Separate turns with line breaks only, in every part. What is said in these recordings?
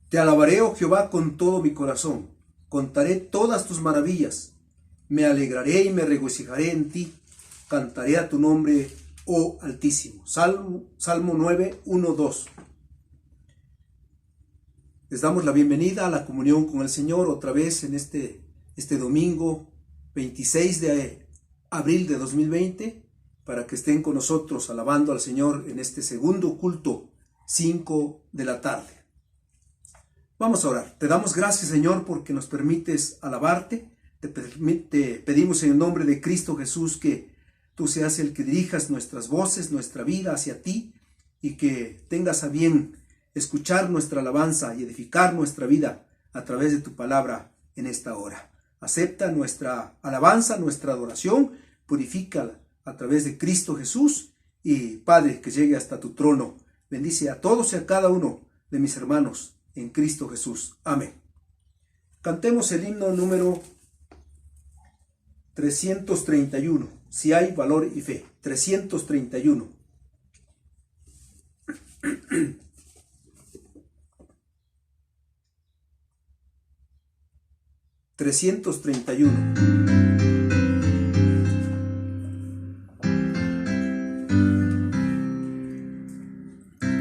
Te alabaré, oh Jehová, con todo mi corazón. Contaré todas tus maravillas. Me alegraré y me regocijaré en ti. Cantaré a tu nombre, oh Altísimo. Salmo 9, 1, 2. Les damos la bienvenida a la comunión con el Señor otra vez en este domingo 26 de abril de 2020, para que estén con nosotros alabando al Señor en este segundo culto, 5 de la tarde. Vamos a orar. Te damos gracias, Señor, porque nos permites alabarte. Te pedimos en el nombre de Cristo Jesús que tú seas el que dirijas nuestras voces, nuestra vida hacia ti, y que tengas a bien escuchar nuestra alabanza y edificar nuestra vida a través de tu palabra en esta hora. Acepta nuestra alabanza, nuestra adoración, purifícala a través de Cristo Jesús, y Padre, que llegue hasta tu trono. Bendice a todos y a cada uno de mis hermanos en Cristo Jesús. Amén. Cantemos el himno número 331. Si hay valor y fe. 331.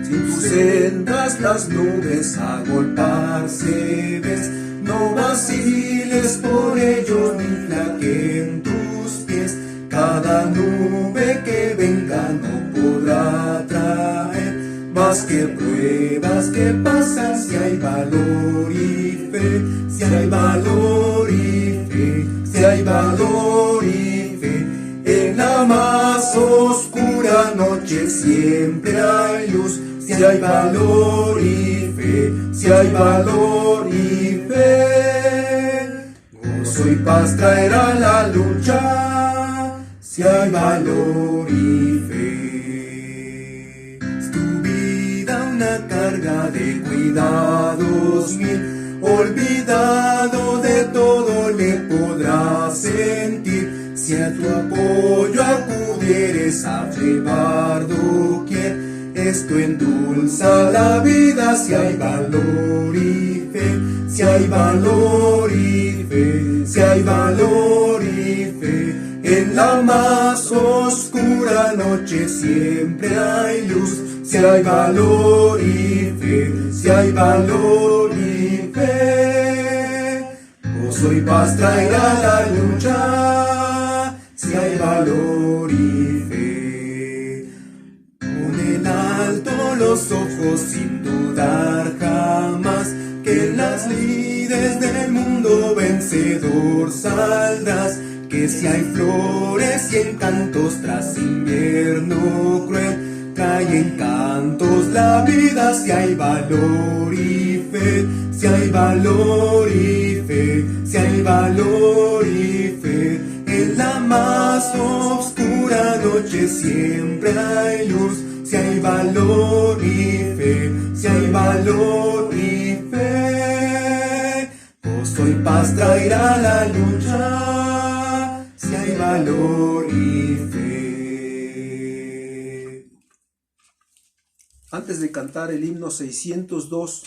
Sin tus sendas las nubes agolparse ves, no vaciles por ello ni flaqueen tus pies. Cada nube que venga no podrá traer más que pruebas que pasan. Si hay valor y fe, si hay valor y fe, si hay valor y fe, en la más oscura noche siempre hay luz. Si hay valor y fe, si hay valor y fe, gozo y paz traerá la lucha. Si hay valor y fe, es tu vida una carga de cuidados mil, olvidado de todo le podrás sentir. Si a tu apoyo acudieres a llevar doquier, esto endulza la vida. Si hay valor y fe, si hay valor y fe, si hay valor y fe, en la más oscura noche siempre hay luz. Si hay valor y fe, si hay valor y fe, gozo y paz traerá la lucha. Si hay valor y fe, pon en alto los ojos sin dudar jamás, que en las lides del mundo vencedor saldrás. Que si hay flores y encantos tras invierno cruel, trae encantos la vida. Si hay valor y fe, si hay valor y fe, si hay valor y fe, en la más oscura noche siempre hay luz. Si hay valor y fe, si hay valor y fe, gozo y paz traerá la lucha. Si hay valor y fe. Antes de cantar el himno 602,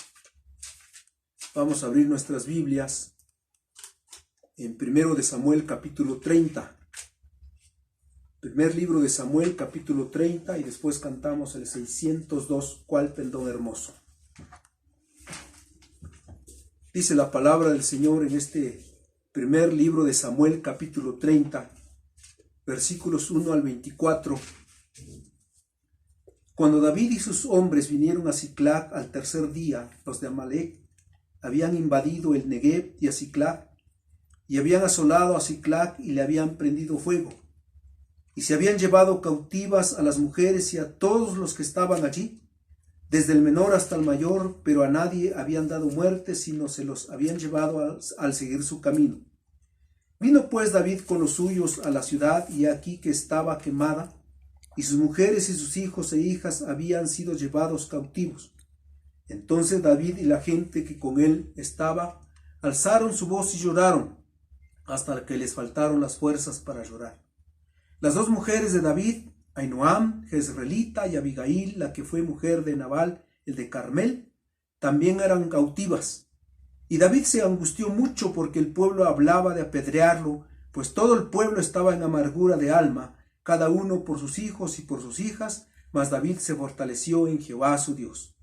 vamos a abrir nuestras Biblias en 1 de Samuel capítulo 30. Primer libro de Samuel capítulo 30, y después cantamos el 602, cuál pendón hermoso. Dice la palabra del Señor en este primer libro de Samuel capítulo 30, versículos 1 al 24. Cuando David y sus hombres vinieron a Siclag al tercer día, los de Amalec habían invadido el Negev y a Siclag, y habían asolado a Siclag y le habían prendido fuego, y se habían llevado cautivas a las mujeres y a todos los que estaban allí, desde el menor hasta el mayor, pero a nadie habían dado muerte, sino se los habían llevado al seguir su camino. Vino pues David con los suyos a la ciudad, y aquí que estaba quemada, y sus mujeres y sus hijos e hijas habían sido llevados cautivos. Entonces David y la gente que con él estaba alzaron su voz y lloraron, hasta que les faltaron las fuerzas para llorar. Las dos mujeres de David, Ahinoam, Jezreelita, y Abigail, la que fue mujer de Nabal, el de Carmel,
también eran cautivas. Y David se angustió mucho porque el pueblo hablaba de apedrearlo, pues todo el pueblo estaba en amargura de alma, cada uno por sus hijos y por sus hijas, mas David se fortaleció en Jehová su Dios.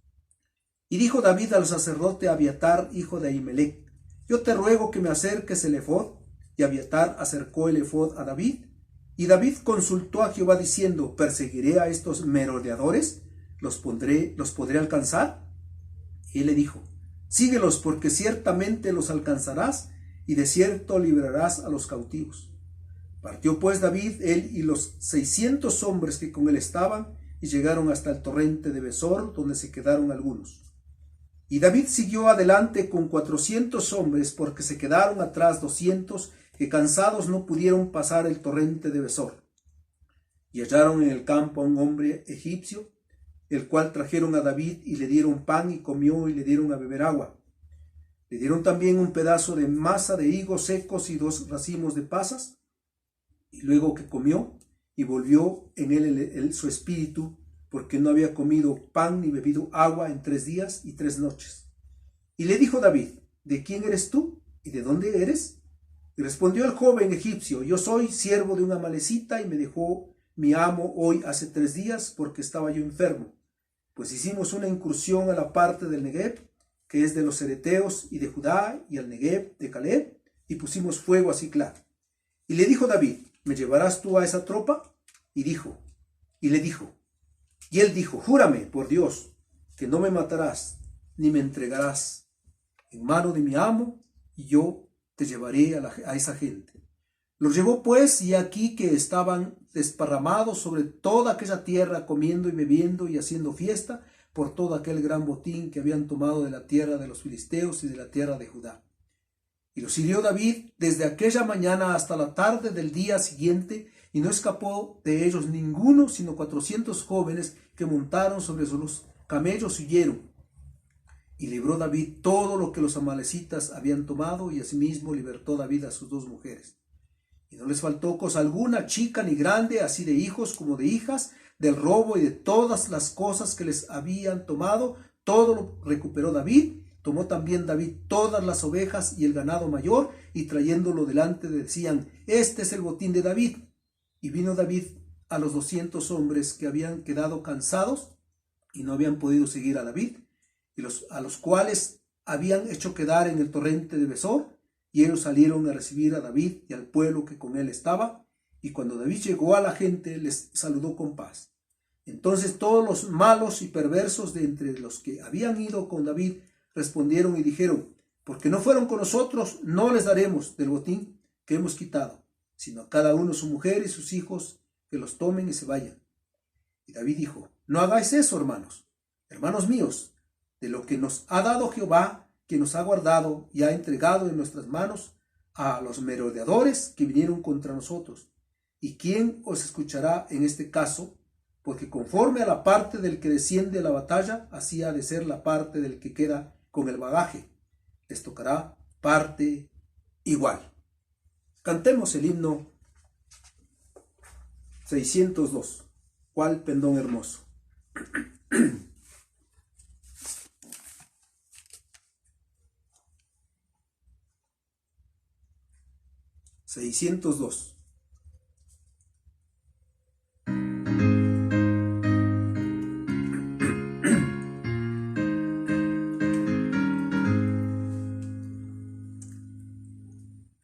Y dijo David al sacerdote Abiatar, hijo de Ahimelech: yo te ruego que me acerques el ephod. Y Abiatar acercó el ephod a David. Y David consultó a Jehová diciendo: ¿perseguiré a estos merodeadores? ¿Los podré alcanzar? Y él le dijo: síguelos, porque ciertamente los alcanzarás, y de cierto librarás a los cautivos. Partió pues David, él y los 600 hombres que con él estaban, y llegaron hasta el torrente de Besor, donde se quedaron algunos. Y David siguió adelante con 400 hombres, porque se quedaron atrás 200, que cansados no pudieron pasar el torrente de Besor. Y hallaron en el campo a un hombre egipcio, el cual trajeron a David, y le dieron pan y comió, y le dieron a beber agua. Le dieron también un pedazo de masa de higos secos y 2 racimos de pasas. Y luego que comió, y volvió en él su espíritu, porque no había comido pan ni bebido agua en 3 días y 3 noches. Y le dijo David: ¿de quién eres tú? ¿Y de dónde eres? Y respondió el joven egipcio: yo soy siervo de una amalecita, y me dejó mi amo hoy hace 3 días, porque estaba yo enfermo. Pues hicimos una incursión a la parte del Negev, que es de los cereteos, y de Judá, y al Negev de Caleb, y pusimos fuego a Siclag. Y le dijo David: ¿me llevarás tú a esa tropa? Y le dijo, y él dijo: júrame por Dios que no me matarás, ni me entregarás en mano de mi amo, y yo te llevaré a esa gente. Los llevó pues, y aquí que estaban desparramados sobre toda aquella tierra, comiendo y bebiendo y haciendo fiesta por todo aquel gran botín que habían tomado de la tierra de los filisteos y de la tierra de Judá. Y los hirió David desde aquella mañana hasta la tarde del día siguiente, y no escapó de ellos ninguno, sino 400 jóvenes que montaron sobre sus camellos y huyeron. Y libró David todo lo que los amalecitas habían tomado, y asimismo libertó David a sus 2 mujeres. Y no les faltó cosa alguna, chica ni grande, así de hijos como de hijas, del robo y de todas las cosas que les habían tomado, todo lo recuperó David. Tomó también David todas las ovejas y el ganado mayor, y trayéndolo delante decían: este es el botín de David. Y vino David a los 200 hombres que habían quedado cansados y no habían podido seguir a David, y a los cuales habían hecho quedar en el torrente de Besor, y ellos salieron a recibir a David y al pueblo que con él estaba. Y cuando David llegó a la gente, les saludó con paz. Entonces todos los malos y perversos de entre los que habían ido con David respondieron y dijeron: porque no fueron con nosotros, no les daremos del botín que hemos quitado, sino a cada uno su mujer y sus hijos, que los tomen y se vayan. Y David dijo: no hagáis eso, hermanos míos, de lo que nos ha dado Jehová, que nos ha guardado y ha entregado en nuestras manos a los merodeadores que vinieron contra nosotros. ¿Y quién os escuchará en este caso? Porque conforme a la parte del que desciende a la batalla, así ha de ser la parte del que queda con el bagaje. Les tocará parte igual. Cantemos el himno 602. ¿Cuál pendón hermoso? 602.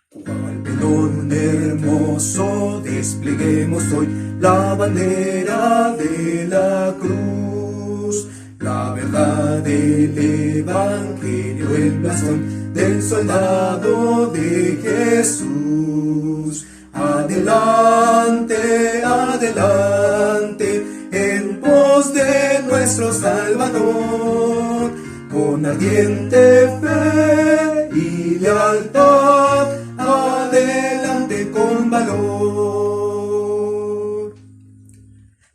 Cual pendón hermoso despleguemos hoy la bandera de la cruz, la verdad del evangelio, el blasón del soldado de Jesús. Adelante, adelante, en pos de nuestro Salvador, con ardiente fe y lealtad, adelante con valor.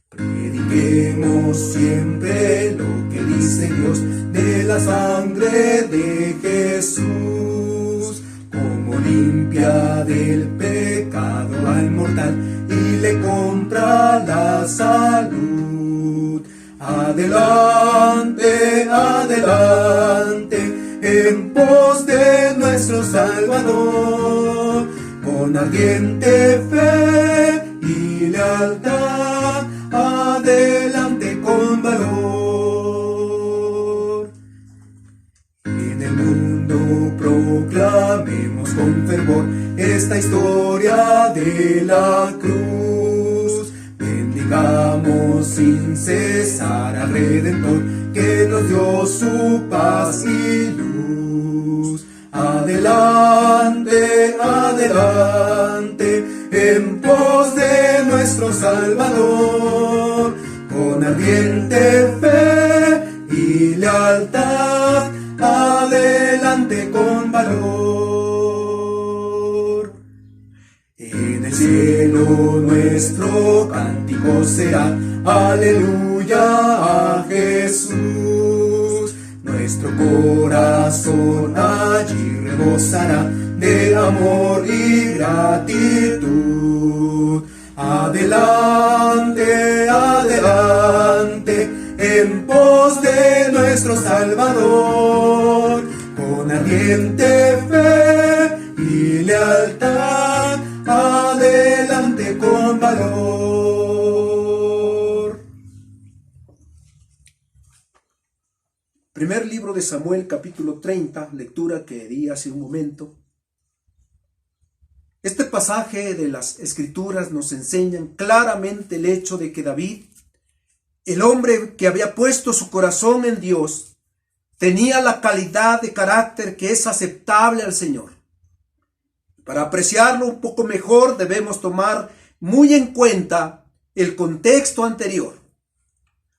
Prediquemos siempre lo que dice Dios de la sangre de Jesús, como limpia del pecado al mortal y le compra la salud. Adelante, adelante, en pos de nuestro Salvador, con ardiente fe y lealtad, adelante con valor. En el mundo proclamemos con fervor esta historia de la cruz. Bendigamos sin cesar al Redentor, que nos dio su paz y luz. Adelante, adelante, en pos de nuestro Salvador, con ardiente fe y lealtad, adelante con valor. En el cielo nuestro cántico será, aleluya a Jesús. Nuestro corazón allí rebosará de amor y gratitud. Adelante, adelante, en pos de nuestro Salvador, con ardiente fe y lealtad, adelante con valor.
Primer libro de Samuel, capítulo 30, lectura que di hace un momento. Este pasaje de las Escrituras nos enseñan claramente el hecho de que David, el hombre que había puesto su corazón en Dios, tenía la calidad de carácter que es aceptable al Señor. Para apreciarlo un poco mejor debemos tomar muy en cuenta el contexto anterior.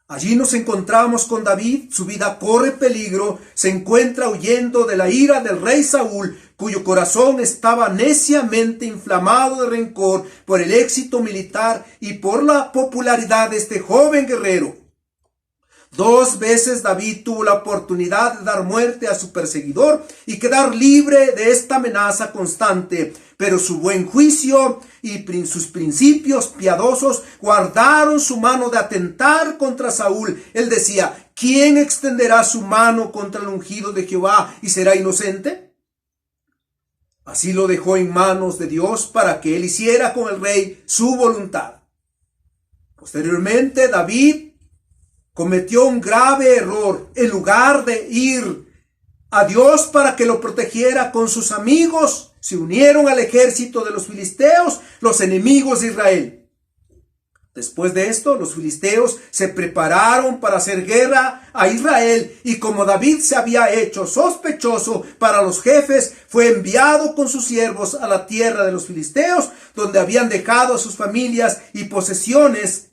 Allí nos encontramos con David, su vida corre peligro, se encuentra huyendo de la ira del rey Saúl, cuyo corazón estaba neciamente inflamado de rencor por el éxito militar y por la popularidad de este joven guerrero. 2 veces David tuvo la oportunidad de dar muerte a su perseguidor y quedar libre de esta amenaza constante, pero su buen juicio y sus principios piadosos guardaron su mano de atentar contra Saúl. Él decía: ¿quién extenderá su mano contra el ungido de Jehová y será inocente? Así lo dejó en manos de Dios para que él hiciera con el rey su voluntad. Posteriormente, David cometió un grave error. En lugar de ir a Dios para que lo protegiera con sus amigos, se unieron al ejército de los filisteos, los enemigos de Israel. Después de esto, los filisteos se prepararon para hacer guerra a Israel, y como David se había hecho sospechoso para los jefes, fue enviado con sus siervos a la tierra de los filisteos, donde habían dejado a sus familias y posesiones.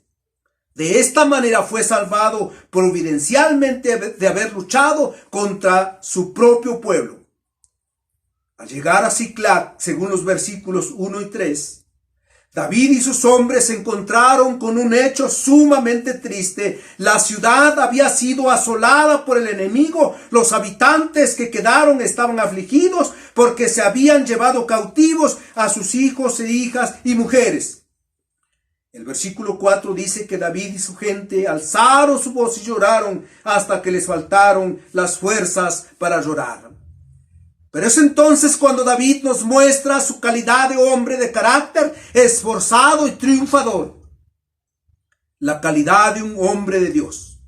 De esta manera fue salvado providencialmente de haber luchado contra su propio pueblo. Al llegar a Siclag, según los versículos 1 y 3, David y sus hombres se encontraron con un hecho sumamente triste. La ciudad había sido asolada por el enemigo. Los habitantes que quedaron estaban afligidos porque se habían llevado cautivos a sus hijos e hijas y mujeres. El versículo 4 dice que David y su gente alzaron su voz y lloraron hasta que les faltaron las fuerzas para llorar. Pero es entonces cuando David nos muestra su calidad de hombre de carácter esforzado y triunfador. La calidad de un hombre de Dios.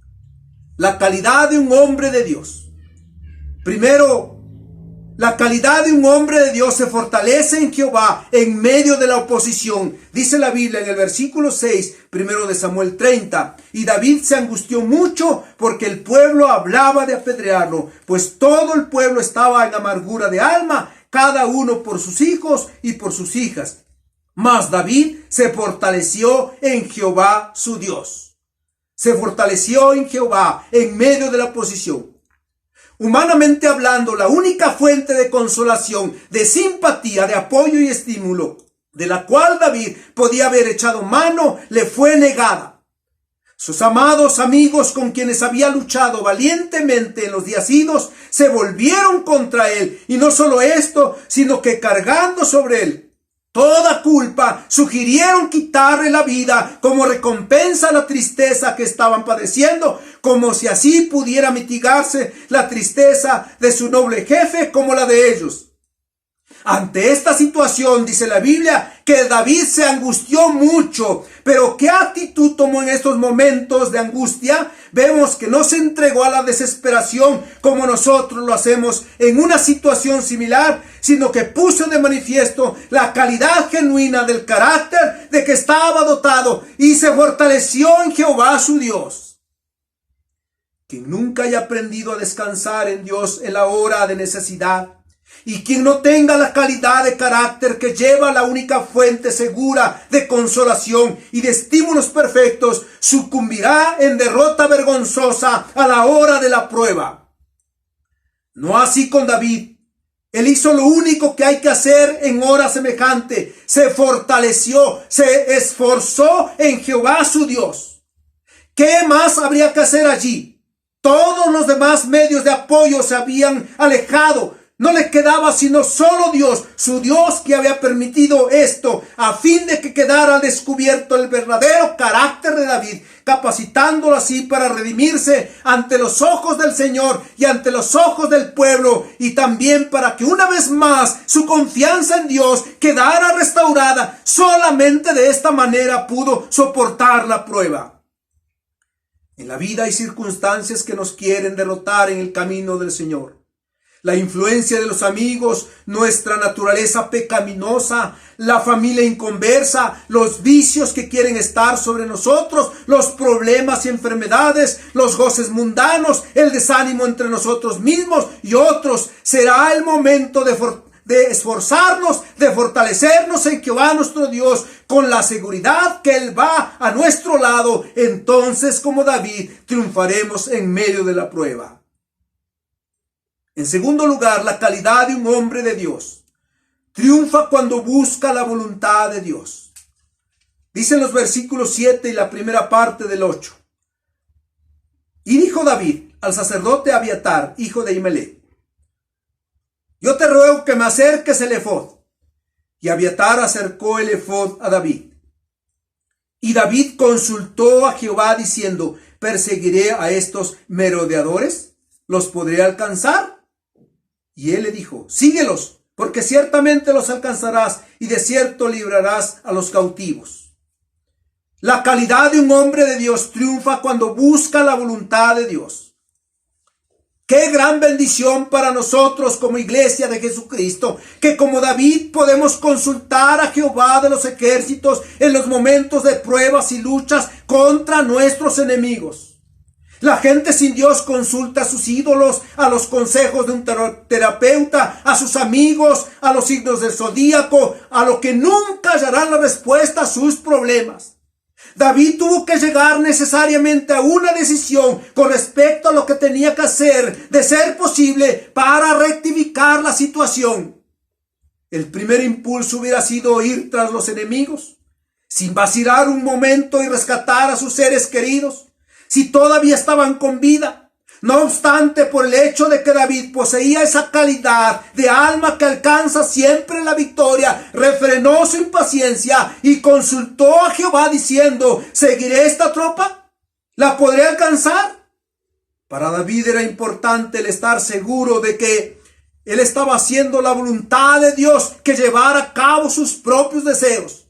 La calidad de un hombre de Dios. Primero, la calidad de un hombre de Dios se fortalece en Jehová en medio de la oposición. Dice la Biblia en el versículo 6, primero de Samuel 30. Y David se angustió mucho porque el pueblo hablaba de apedrearlo, pues todo el pueblo estaba en amargura de alma, cada uno por sus hijos y por sus hijas. Mas David se fortaleció en Jehová su Dios. Se fortaleció en Jehová en medio de la oposición. Humanamente hablando, la única fuente de consolación, de simpatía, de apoyo y estímulo, de la cual David podía haber echado mano, le fue negada. Sus amados amigos con quienes había luchado valientemente en los días idos, se volvieron contra él, y no solo esto, sino que cargando sobre él toda culpa, sugirieron quitarle la vida como recompensa a la tristeza que estaban padeciendo, como si así pudiera mitigarse la tristeza de su noble jefe como la de ellos. Ante esta situación, dice la Biblia, que David se angustió mucho. Pero ¿qué actitud tomó en estos momentos de angustia? Vemos que no se entregó a la desesperación como nosotros lo hacemos en una situación similar, sino que puso de manifiesto la calidad genuina del carácter de que estaba dotado y se fortaleció en Jehová su Dios. Quien nunca haya aprendido a descansar en Dios en la hora de necesidad, y quien no tenga la calidad de carácter que lleva a la única fuente segura de consolación y de estímulos perfectos, sucumbirá en derrota vergonzosa a la hora de la prueba. No así con David. Él hizo lo único que hay que hacer en hora semejante. Se fortaleció, se esforzó en Jehová su Dios. ¿Qué más habría que hacer allí? Todos los demás medios de apoyo se habían alejado. No le quedaba sino solo Dios, su Dios que había permitido esto, a fin de que quedara al descubierto el verdadero carácter de David, capacitándolo así para redimirse ante los ojos del Señor y ante los ojos del pueblo, y también para que una vez más su confianza en Dios quedara restaurada. Solamente de esta manera pudo soportar la prueba. En la vida hay circunstancias que nos quieren derrotar en el camino del Señor. La influencia de los amigos, nuestra naturaleza pecaminosa, la familia inconversa, los vicios que quieren estar sobre nosotros, los problemas y enfermedades, los goces mundanos, el desánimo entre nosotros mismos y otros. Será el momento de esforzarnos, de fortalecernos en Jehová nuestro Dios, con la seguridad que Él va a nuestro lado. Entonces, como David, triunfaremos en medio de la prueba. En segundo lugar, la calidad de un hombre de Dios triunfa cuando busca la voluntad de Dios. Dicen los versículos 7 y la primera parte del 8. Y dijo David al sacerdote Abiatar, hijo de Ahimelech: yo te ruego que me acerques el efod. Y Abiatar acercó el efod a David. Y David consultó a Jehová diciendo: ¿perseguiré a estos merodeadores? ¿Los podré alcanzar? Y él le dijo: síguelos, porque ciertamente los alcanzarás y de cierto librarás a los cautivos. La calidad de un hombre de Dios triunfa cuando busca la voluntad de Dios. Qué gran bendición para nosotros como iglesia de Jesucristo, que como David podemos consultar a Jehová de los ejércitos en los momentos de pruebas y luchas contra nuestros enemigos. La gente sin Dios consulta a sus ídolos, a los consejos de un terapeuta, a sus amigos, a los signos del zodíaco, a lo que nunca hallarán la respuesta a sus problemas. David tuvo que llegar necesariamente a una decisión con respecto a lo que tenía que hacer, de ser posible, para rectificar la situación. El primer impulso hubiera sido ir tras los enemigos, sin vacilar un momento, y rescatar a sus seres queridos, si todavía estaban con vida. No obstante, por el hecho de que David poseía esa calidad de alma que alcanza siempre la victoria, refrenó su impaciencia y consultó a Jehová diciendo: ¿seguiré esta tropa? ¿La podré alcanzar? Para David era importante el estar seguro de que él estaba haciendo la voluntad de Dios, que llevara a cabo sus propios deseos.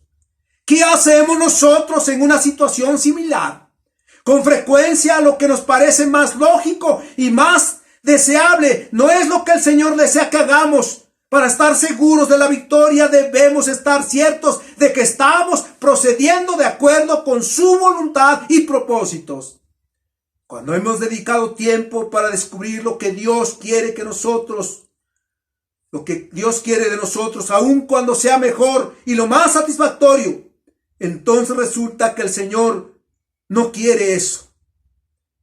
¿Qué hacemos nosotros en una situación similar? Con frecuencia lo que nos parece más lógico y más deseable no es lo que el Señor desea que hagamos. Para estar seguros de la victoria debemos estar ciertos de que estamos procediendo de acuerdo con su voluntad y propósitos. Cuando hemos dedicado tiempo para descubrir lo que Dios quiere de nosotros, aun cuando sea mejor y lo más satisfactorio, entonces resulta que el Señor no quiere eso.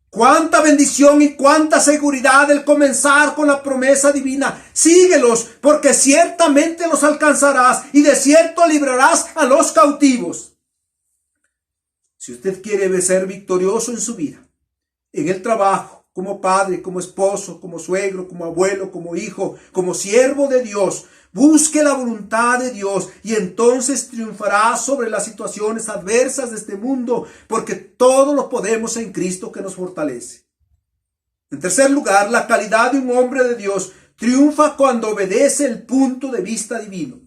Cuánta bendición y cuánta seguridad el comenzar con la promesa divina: síguelos, porque ciertamente los alcanzarás y de cierto librarás a los cautivos. Si usted quiere ser victorioso en su vida, en el trabajo, como padre, como esposo, como suegro, como abuelo, como hijo, como siervo de Dios. Busque la voluntad de Dios y entonces triunfará sobre las situaciones adversas de este mundo, porque todo lo podemos en Cristo que nos fortalece. En tercer lugar, la calidad de un hombre de Dios triunfa cuando obedece el punto de vista divino.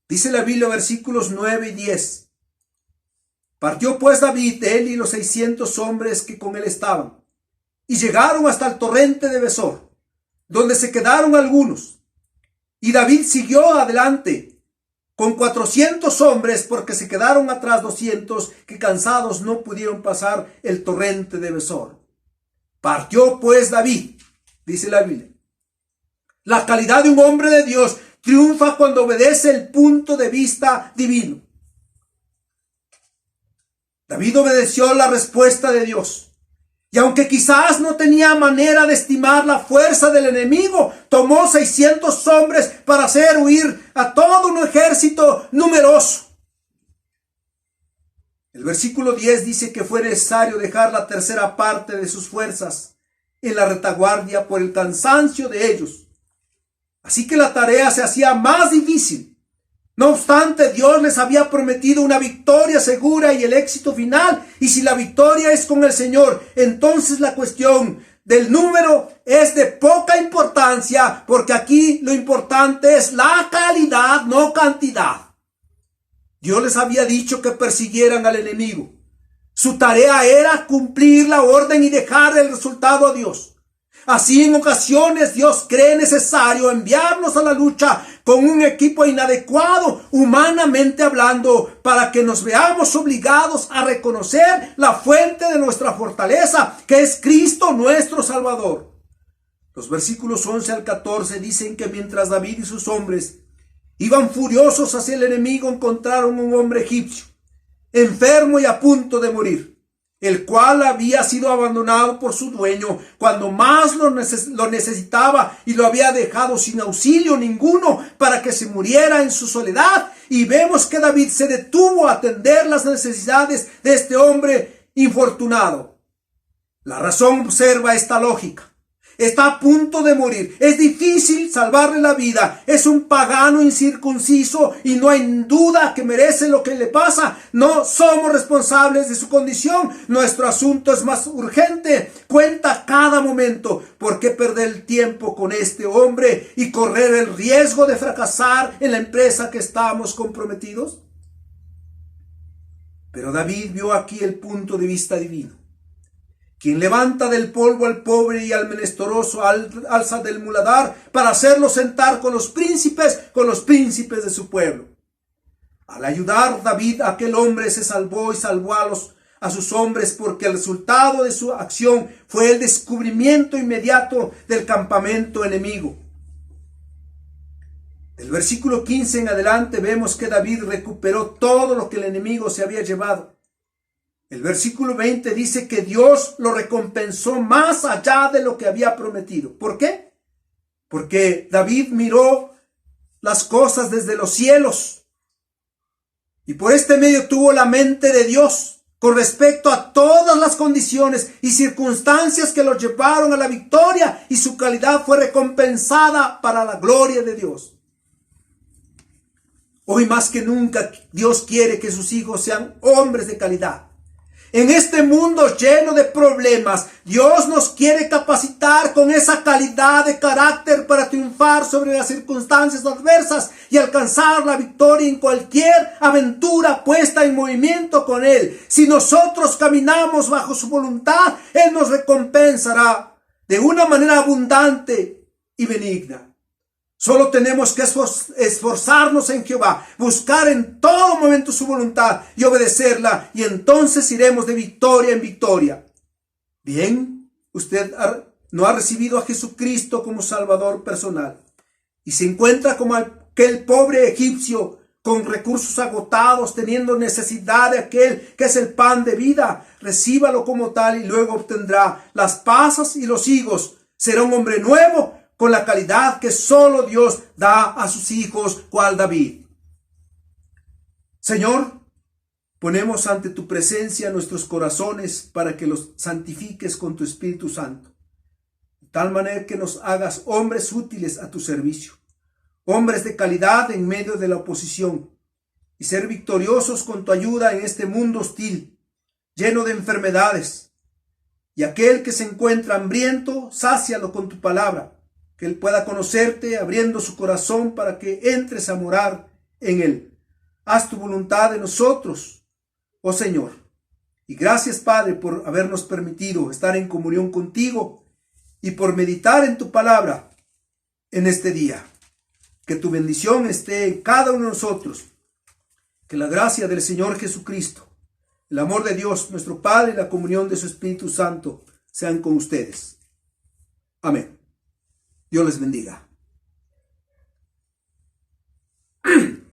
Dice la Biblia, versículos 9 y 10. Partió pues David, él y los 600 hombres que con él estaban, y llegaron hasta el torrente de Besor, donde se quedaron algunos. Y David siguió adelante con 400 hombres, porque se quedaron atrás 200 que cansados no pudieron pasar el torrente de Besor. Partió pues David, dice la Biblia. La calidad de un hombre de Dios triunfa cuando obedece el punto de vista divino. David obedeció la respuesta de Dios. Y aunque quizás no tenía manera de estimar la fuerza del enemigo, tomó 600 hombres para hacer huir a todo un ejército numeroso. El versículo 10 dice que fue necesario dejar la tercera parte de sus fuerzas en la retaguardia por el cansancio de ellos. Así que la tarea se hacía más difícil. No obstante, Dios les había prometido una victoria segura y el éxito final. Y si la victoria es con el Señor, entonces la cuestión del número es de poca importancia, porque aquí lo importante es la calidad, no cantidad. Dios les había dicho que persiguieran al enemigo. Su tarea era cumplir la orden y dejar el resultado a Dios. Así en ocasiones Dios cree necesario enviarnos a la lucha con un equipo inadecuado, humanamente hablando, para que nos veamos obligados a reconocer la fuente de nuestra fortaleza, que es Cristo nuestro Salvador. Los versículos 11 al 14 dicen que mientras David y sus hombres iban furiosos hacia el enemigo, encontraron un hombre egipcio, enfermo y a punto de morir, el cual había sido abandonado por su dueño cuando más lo necesitaba, y lo había dejado sin auxilio ninguno para que se muriera en su soledad. Y vemos que David se detuvo a atender las necesidades de este hombre infortunado. La razón observa esta lógica. Está a punto de morir. Es difícil salvarle la vida. Es un pagano incircunciso y no hay duda que merece lo que le pasa. No somos responsables de su condición. Nuestro asunto es más urgente. Cuenta cada momento. ¿Por qué perder el tiempo con este hombre y correr el riesgo de fracasar en la empresa que estamos comprometidos? Pero David vio aquí el punto de vista divino. Quien levanta del polvo al pobre y al menesteroso alza del muladar para hacerlo sentar con los príncipes de su pueblo. Al ayudar David, aquel hombre se salvó y salvó a sus hombres, porque el resultado de su acción fue el descubrimiento inmediato del campamento enemigo. Del versículo 15 en adelante vemos que David recuperó todo lo que el enemigo se había llevado. El versículo 20 dice que Dios lo recompensó más allá de lo que había prometido. ¿Por qué? Porque David miró las cosas desde los cielos y por este medio tuvo la mente de Dios con respecto a todas las condiciones y circunstancias que lo llevaron a la victoria, y su calidad fue recompensada para la gloria de Dios. Hoy más que nunca Dios quiere que sus hijos sean hombres de calidad. En este mundo lleno de problemas, Dios nos quiere capacitar con esa calidad de carácter para triunfar sobre las circunstancias adversas y alcanzar la victoria en cualquier aventura puesta en movimiento con Él. Si nosotros caminamos bajo su voluntad, Él nos recompensará de una manera abundante y benigna. Solo tenemos que esforzarnos en Jehová, buscar en todo momento su voluntad y obedecerla, y entonces iremos de victoria en victoria. Bien, usted no ha recibido a Jesucristo como Salvador personal y se encuentra como aquel pobre egipcio con recursos agotados, teniendo necesidad de aquel que es el pan de vida. Recíbalo como tal y luego obtendrá las pasas y los higos. Será un hombre nuevo, con la calidad que solo Dios da a sus hijos, cual David. Señor, Ponemos ante tu presencia nuestros corazones para que los santifiques con tu Espíritu Santo, de tal manera que nos hagas hombres útiles a tu servicio, hombres de calidad en medio de la oposición, y ser victoriosos con tu ayuda en este mundo hostil, lleno de enfermedades. Y aquel que se encuentra hambriento, sácialo con tu palabra, que él pueda conocerte abriendo su corazón para que entres a morar en él. Haz tu voluntad en nosotros, oh Señor. Y gracias, Padre, por habernos permitido estar en comunión contigo y por meditar en tu palabra en este día. Que tu bendición esté en cada uno de nosotros. Que la gracia del Señor Jesucristo, el amor de Dios, nuestro Padre, y la comunión de su Espíritu Santo sean con ustedes. Amén. Dios les bendiga.